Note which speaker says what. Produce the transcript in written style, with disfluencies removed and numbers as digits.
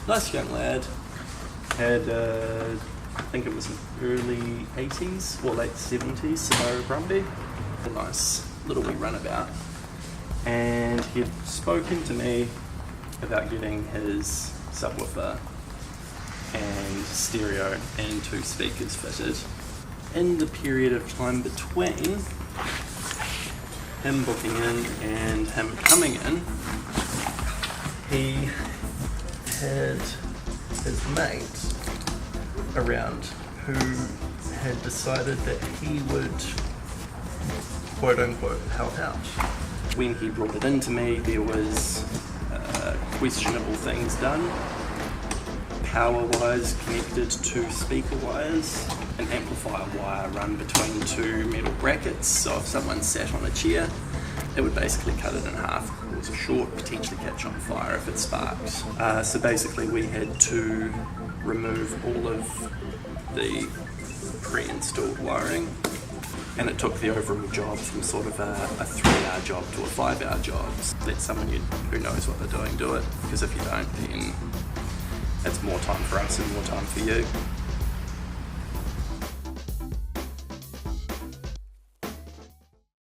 Speaker 1: Nice young lad. Had, I think it was early 80s or late 70s, Samoa Brumby. A nice little wee runabout. And he'd spoken to me about getting his subwoofer and stereo and 2 speakers fitted. In the period of time between him booking in and him coming in, he had his mate around who had decided that he would quote unquote help out. When he brought it into me, there was questionable things done, power wires connected to speaker wires, an amplifier wire run between 2 metal brackets, so if someone sat on a chair, it would basically cut it in half, cause a short, potentially catch on fire if it sparks. So basically we had to remove all of the pre-installed wiring, and it took the overall job from sort of a 3-hour job to a 5-hour job. Let someone who knows what they're doing do it, because if you don't, then it's more time for us and more time for you.